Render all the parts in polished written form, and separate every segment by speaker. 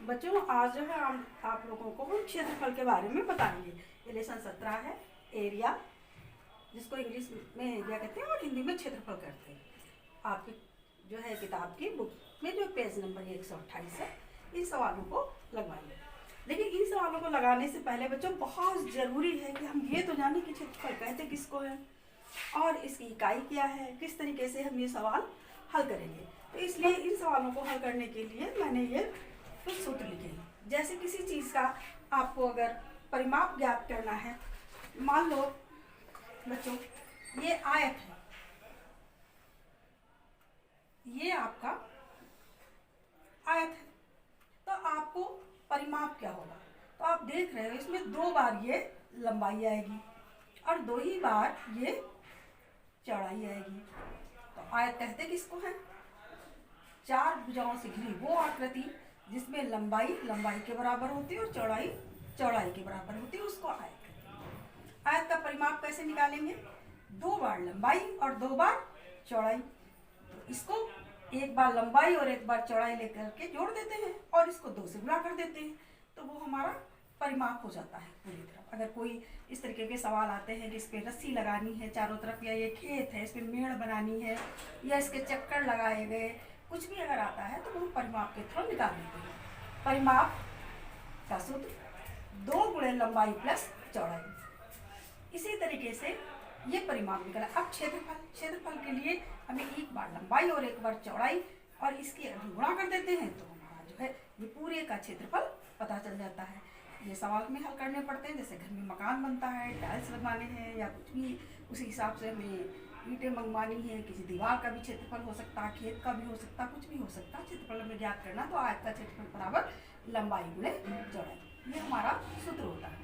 Speaker 1: बच्चों आज जो है हम आप लोगों को हम क्षेत्रफल के बारे में बताएंगे। ये लेसन 17 है, एरिया, जिसको इंग्लिश में एरिया कहते हैं और हिंदी में क्षेत्रफल कहते हैं। आपकी जो है किताब की बुक में जो पेज नंबर 128 है, इन सवालों को लगवाइए। लेकिन इन सवालों को लगाने से पहले बच्चों बहुत ज़रूरी है कि हम ये तो जानें कि क्षेत्रफल कहते किसको है और इसकी इकाई क्या है, किस तरीके से हम ये सवाल हल करेंगे। तो इसलिए इन सवालों को हल करने के लिए मैंने ये कुछ सूत्र लिखे हैं। जैसे किसी चीज़ का आपको अगर परिमाप ज्ञात करना है, मान लो बच्चों ये आयत है, ये आपका आयत है, तो आपको परिमाप क्या होगा? तो आप देख रहे हो इसमें 2 बार ये लंबाई आएगी और 2 ही बार ये चौड़ाई आएगी। तो आयत कहते किसको है? 4 भुजाओं से घिरी वो आकृति जिसमें लंबाई लंबाई के बराबर होती है और चौड़ाई चौड़ाई के बराबर होती है, उसको आयत कहते हैं। आयत का परिमाप कैसे निकालेंगे? 2 बार लंबाई और 2 बार चौड़ाई। तो इसको 1 बार लंबाई और 1 बार चौड़ाई लेकर के जोड़ देते हैं और इसको 2 से गुणा कर देते हैं, तो वो हमारा परिमाप हो जाता है पूरी तरफ। अगर कोई इस तरीके के सवाल आते हैं कि इस पर रस्सी लगानी है चारों तरफ, या ये खेत है इसमें मेड़ बनानी है, या इसके चक्कर लगाए गए, कुछ भी अगर आता है तो वो परिमाप के थ्रू निकाल देते हैं। परिमाप का सूत्र 2 गुणे लंबाई प्लस चौड़ाई। इसी तरीके से ये परिमाप निकला। अब क्षेत्रफल के लिए हमें 1 बार लंबाई और 1 बार चौड़ाई और इसकी गुणा कर देते हैं तो हमारा जो है ये पूरे का क्षेत्रफल पता चल जाता है। ये सवाल में हल करने पड़ते हैं, जैसे घर में मकान बनता है, टाइल्स लगवाने हैं या कुछ भी, उसी हिसाब से हमें ईंटें मंगवानी है। किसी दीवार का भी क्षेत्रफल हो सकता है, खेत का भी हो सकता है, कुछ भी हो सकता है। क्षेत्रफल हमें ज्ञात करना तो आयत का क्षेत्रफल बराबर लंबाई गुणे चौड़ाई, ये हमारा सूत्र होता है।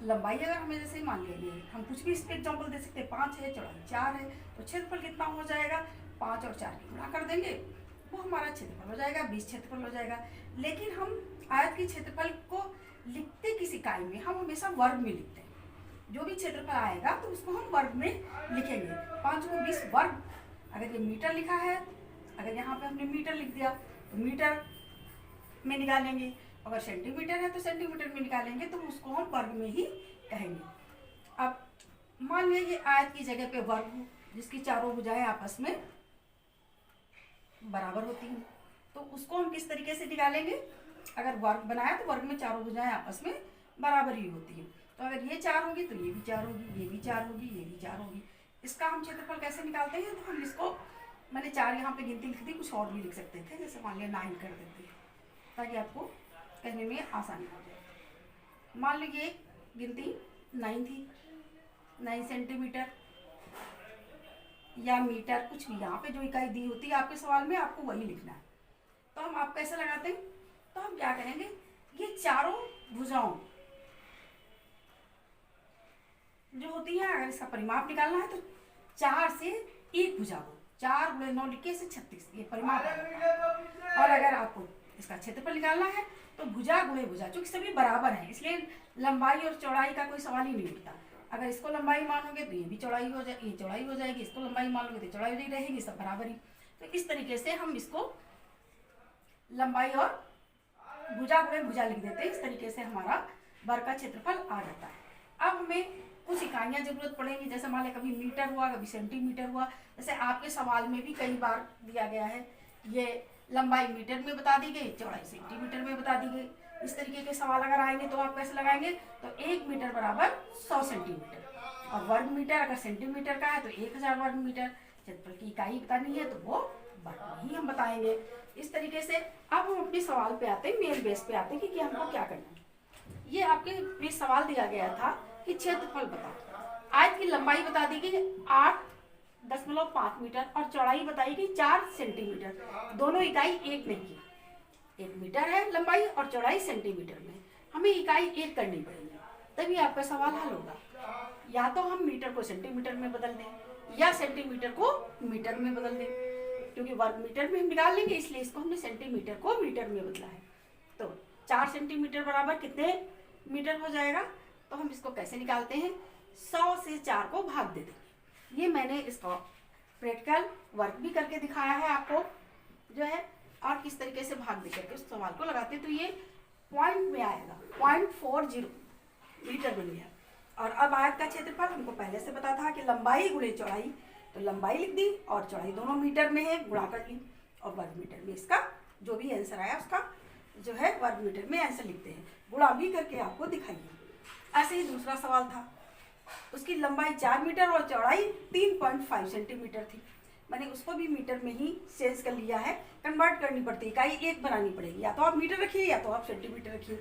Speaker 1: लंबाई अगर हमें जैसे मान लीजिए हम कुछ भी इस पर एग्जाम्पल दे सकते हैं, 5 है, चौड़ाई 4 है, तो क्षेत्रफल कितना हो जाएगा? 5 और 4 की गुणा कर देंगे, वो हमारा क्षेत्रफल हो जाएगा, 20 क्षेत्रफल हो जाएगा। लेकिन हम आयत की क्षेत्रफल को लिखते किस इकाई में? हम हमेशा वर्ग में लिखते हैं। जो भी क्षेत्रफल आएगा तो उसको हम वर्ग में लिखेंगे। 5 को 20 वर्ग, अगर ये मीटर लिखा है, अगर यहाँ पे हमने मीटर लिख दिया तो मीटर में निकालेंगे, अगर सेंटीमीटर है तो सेंटीमीटर में निकालेंगे, तो उसको हम वर्ग में ही कहेंगे। अब मान लीजिए आयत की जगह पे वर्ग हो जिसकी चारों भुजाएं आपस में बराबर होती हैं, तो उसको हम किस तरीके से निकालेंगे? अगर वर्ग बनाया तो वर्ग में चारों भुजाएं आपस में बराबर ही होती हैं। तो अगर ये 4 होगी तो ये भी 4 होगी, ये भी 4 होगी, ये भी 4 होगी। इसका हम क्षेत्रफल कैसे निकालते हैं? तो हम इसको, मैंने 4 यहाँ पे गिनती लिख दी, कुछ और भी लिख सकते थे, जैसे मान लिया 9 कर देते हैं ताकि आपको कहने में आसानी हो जाए। मान लीजिए गिनती 9 थी, 9 सेंटीमीटर या मीटर, कुछ भी यहाँ पे जो इकाई दी होती है आपके सवाल में आपको वही लिखना है। तो हम आप कैसे लगाते हैं? तो हम क्या करेंगे, ये चारों भुजाओं जो होती है, अगर इसका परिमाप निकालना है तो 4 से 1 भुजा को 4 गुणे 9 लिखे से 36, ये परिमाप है। और अगर आपको इसका क्षेत्रफल निकालना है तो भुजा गुणे भुजा, चूंकि सभी बराबर है इसलिए लंबाई और चौड़ाई का कोई सवाल ही नहीं उठता। अगर इसको लंबाई मानोगे तो ये भी चौड़ाई हो जाएगी, ये चौड़ाई हो जाएगी, इसको लंबाई मानोगे तो चौड़ाई नहीं रहेगी, सब बराबर ही। तो इस तरीके से हम इसको लंबाई और भुजा गुणे भुजा लिख देते हैं। इस तरीके से हमारा वर्ग का क्षेत्रफल आ जाता है। अब हमें कुछ इकाइयाँ जरूरत पड़ेंगी, जैसे मान लें कभी मीटर हुआ, कभी सेंटीमीटर हुआ। जैसे आपके सवाल में भी कई बार दिया गया है, ये लंबाई मीटर में बता दी गई, चौड़ाई सेंटीमीटर में बता दी गई। इस तरीके के सवाल अगर आएंगे तो आप कैसे लगाएंगे? तो 1 मीटर बराबर 100 सेंटीमीटर, और वर्ग मीटर अगर सेंटीमीटर का है तो 1000 वर्ग मीटर। क्षेत्रफल की इकाई बतानी है तो वो वर्ग में ही हम बताएंगे। इस तरीके से अब हम अपने सवाल पे आते हैं, मेन बेस पे आते हैं कि हमको क्या करना है। ये आपके सवाल दिया गया था कि क्षेत्रफल बताओ। आयत की लंबाई बता दी गई 8.5 मीटर और चौड़ाई बताई गई 4 सेंटीमीटर। दोनों इकाई एक नहीं की, 1 मीटर है लंबाई और चौड़ाई सेंटीमीटर में, हमें इकाई एक करनी पड़ेगी, तभी आपका सवाल हल होगा। या तो हम मीटर को सेंटीमीटर में बदल दें या सेंटीमीटर को मीटर में बदल दें, क्योंकि वर्ग मीटर में हम निकाल लेंगे इसलिए इसको हमने सेंटीमीटर को मीटर में बदला है। तो 4 सेंटीमीटर बराबर कितने मीटर हो जाएगा? तो हम इसको कैसे निकालते हैं? 100 से 4 को भाग दे देंगे। ये मैंने इसका प्रैक्टिकल वर्क भी करके दिखाया है आपको जो है, और किस तरीके से भाग दे करके उस सवाल को लगाते हैं। तो ये पॉइंट में आएगा, 0.40 मीटर बन गया। और अब आयत का क्षेत्रफल हमको पहले से पता था कि लंबाई गुणे चौड़ाई, तो लंबाई लिख दी और चौड़ाई दोनों मीटर में है, गुणा कर ली और वर्ग मीटर में इसका जो भी आंसर आया उसका जो है वर्ग मीटर में आंसर लिखते हैं, गुणा भी करके आपको दिखाइए। ऐसे ही दूसरा सवाल था, उसकी लंबाई 4 मीटर और चौड़ाई 3.5 सेंटीमीटर थी। मैंने उसको भी मीटर में ही चेंज कर लिया है, कन्वर्ट करनी पड़ती है, इकाई एक बनानी पड़ेगी, या तो आप मीटर रखिए या तो आप सेंटीमीटर रखिए।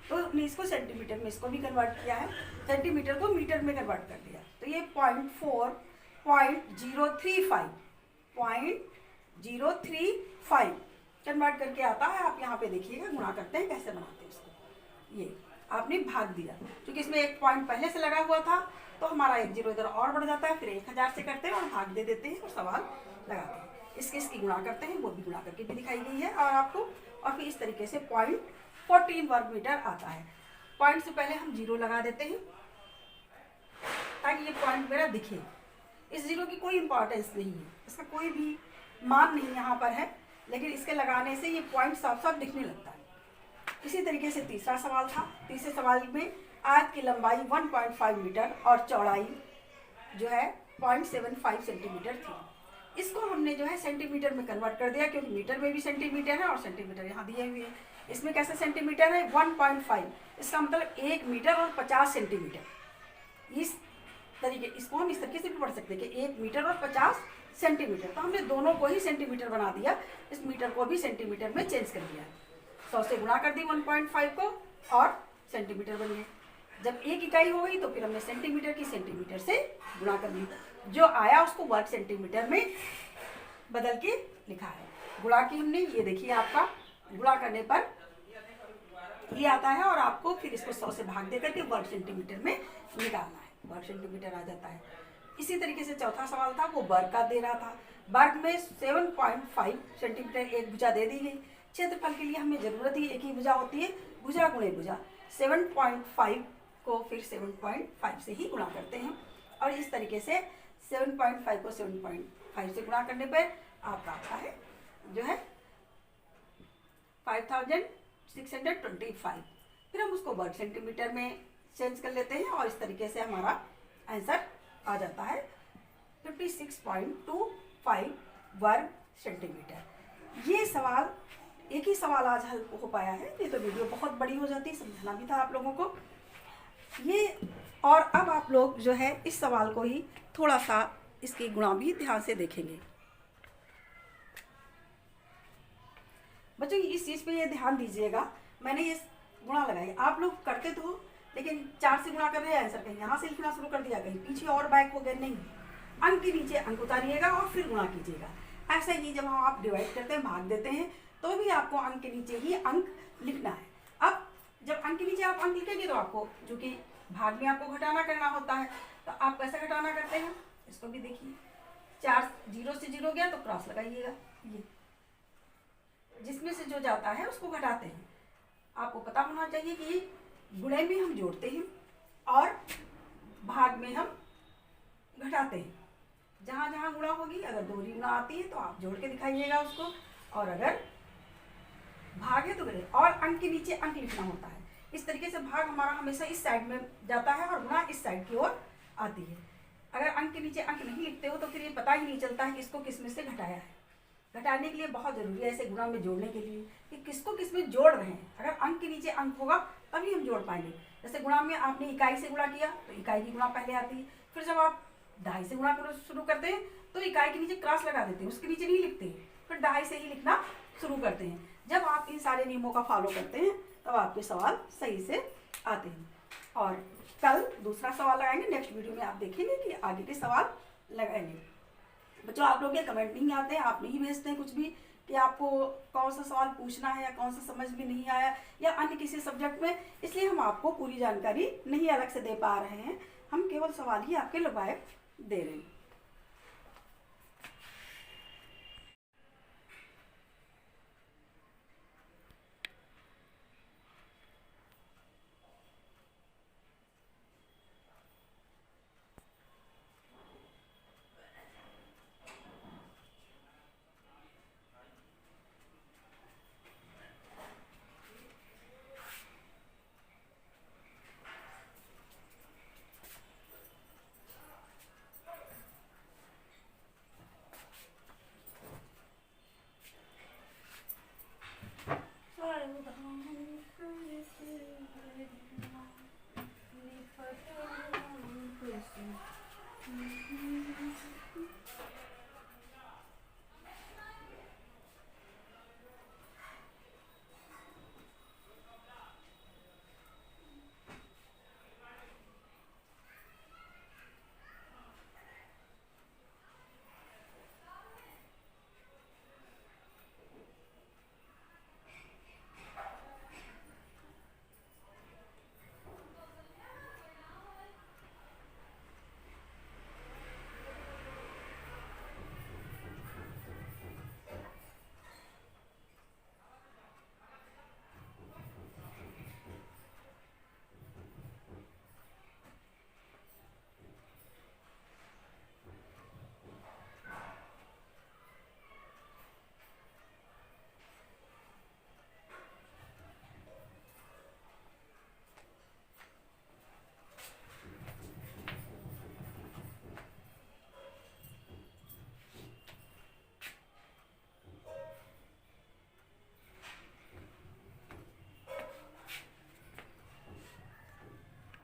Speaker 1: तो हमने इसको सेंटीमीटर में इसको भी कन्वर्ट किया है, सेंटीमीटर को मीटर में कन्वर्ट कर दिया। तो ये 0.35 कन्वर्ट करके आता है। आप यहाँ पे देखिएगा, गुणा करते हैं कैसे बनाते हैं उसको। ये आपने भाग दिया, क्योंकि इसमें एक पॉइंट पहले से लगा हुआ था तो हमारा एक जीरो इधर और बढ़ जाता है, फिर 1000 से करते हैं और भाग दे देते हैं और सवाल लगाते हैं। इसकी गुणा करते हैं, वो भी गुणा करके भी दिखाई गई है और आपको। और फिर इस तरीके से 0.14 वर्ग मीटर आता है। पॉइंट से पहले हम जीरो लगा देते हैं ताकि ये पॉइंट मेरा दिखे। इस जीरो की कोई इंपॉर्टेंस नहीं है, इसका कोई भी मान नहीं यहाँ पर है, लेकिन इसके लगाने से ये पॉइंट साफ साफ दिखने लगता है। इसी तरीके से तीसरा सवाल था। तीसरे सवाल में आयत की लंबाई 1.5 मीटर और चौड़ाई जो है 0.75 सेंटीमीटर थी। इसको हमने जो है सेंटीमीटर में कन्वर्ट कर दिया, क्योंकि मीटर में भी सेंटीमीटर है और सेंटीमीटर यहाँ दिए हुए हैं। इसमें कैसे सेंटीमीटर है 1.5, इसका मतलब 1 मीटर और 50 सेंटीमीटर। इस तरीके इसको हम इस तरीके से भी पढ़ सकते हैं कि 1 मीटर और 50 सेंटीमीटर। तो हमने दोनों को ही सेंटीमीटर बना दिया, इस मीटर को भी सेंटीमीटर में चेंज कर दिया। 100 से गुणा कर दी 1.5 को और सेंटीमीटर बन गए। जब एक इकाई हो गई तो फिर हमने सेंटीमीटर की सेंटीमीटर से गुणा कर दी, जो आया उसको वर्ग सेंटीमीटर में बदल के लिखा है। गुणा की हमने, ये देखिए आपका गुणा करने पर ये आता है और आपको फिर इसको 100 से भाग दे करके वर्ग सेंटीमीटर में निकालना है, वर्ग सेंटीमीटर आ जाता है। इसी तरीके से चौथा सवाल था, वो वर्ग का दे रहा था। वर्ग में 7.5 सेंटीमीटर एक भुजा दे दी गई। क्षेत्रफल के लिए हमें जरूरत ही एक ही भुजा होती है, भुजा गुणे भुजा। 7.5 को फिर 7.5 से ही गुणा करते हैं और इस तरीके से 7.5 को 7.5 से गुणा करने पर आपका आता है जो है 5625। फिर हम उसको वर्ग सेंटीमीटर में चेंज कर लेते हैं और इस तरीके से हमारा आंसर आ जाता है 56.25 वर्ग सेंटीमीटर। ये सवाल, एक ही सवाल आज हल हो पाया है, ये तो वीडियो बहुत बड़ी हो जाती, समझना भी था आप लोगों को ये। और अब आप लोग जो है इस सवाल को ही थोड़ा सा इसकी गुणा भी ध्यान से देखेंगे। बच्चों इस चीज़ पे ये ध्यान दीजिएगा, मैंने ये गुणा लगाई, आप लोग करते तो हो, लेकिन 4 से गुणा कर रहे हैं आंसर कहीं यहाँ से लिखना शुरू कर दिया, कहीं पीछे और बैक हो गए। नहीं, अंक के नीचे अंक उतारिएगा और फिर गुणा कीजिएगा। ऐसा ही जब हम आप डिवाइड करते हैं, भाग देते हैं, तो भी आपको अंक के नीचे ही अंक लिखना है। अब जब अंक के नीचे आप अंक लिखेंगे तो आपको, जो कि भाग में आपको घटाना करना होता है, तो आप कैसे घटाना करते हैं इसको भी देखिए। 4 0 से 0 गया तो क्रॉस लगाइएगा, ये जिसमें से जो जाता है उसको घटाते हैं। आपको पता होना चाहिए कि गुणे में हम जोड़ते हैं और भाग में हम घटाते हैं। जहाँ जहाँ गुणा होगी, अगर दोहरी गुणा आती है तो आप जोड़ के दिखाइएगा उसको, और अगर भाग है तो गले, और अंक के नीचे अंक लिखना होता है। इस तरीके से भाग हमारा हमेशा इस साइड में जाता है और गुणा इस साइड की ओर आती है। अगर अंक के नीचे अंक नहीं लिखते हो तो फिर ये पता ही नहीं चलता है कि इसको किस में से घटाया है। घटाने के लिए बहुत जरूरी है, ऐसे गुणा में जोड़ने के लिए, कि किसको किस में जोड़ रहे हैं। अगर अंक के नीचे अंक होगा तभी हम जोड़ पाएंगे। जैसे गुणा में आपने इकाई से गुणा किया तो इकाई की गुणा पहले आती है, फिर जब आप दहाई से गुणा शुरू करते हैं तो इकाई के नीचे क्रॉस लगा देते हैं, उसके नीचे नहीं लिखते हैं, फिर दहाई से ही लिखना शुरू करते हैं। जब आप इन सारे नियमों का फॉलो करते हैं तब आपके सवाल सही से आते हैं। और कल दूसरा सवाल लगाएंगे, नेक्स्ट वीडियो में आप देखेंगे कि आगे के सवाल लगाएंगे। बच्चों आप लोग ये कमेंट नहीं आते हैं, आप नहीं भेजते हैं कुछ भी कि आपको कौन सा सवाल पूछना है या कौन सा समझ में नहीं आया या अन्य किसी सब्जेक्ट में, इसलिए हम आपको पूरी जानकारी नहीं अलग से दे पा रहे हैं, हम केवल सवाल ही आपके लगवाए दे रहे हैं।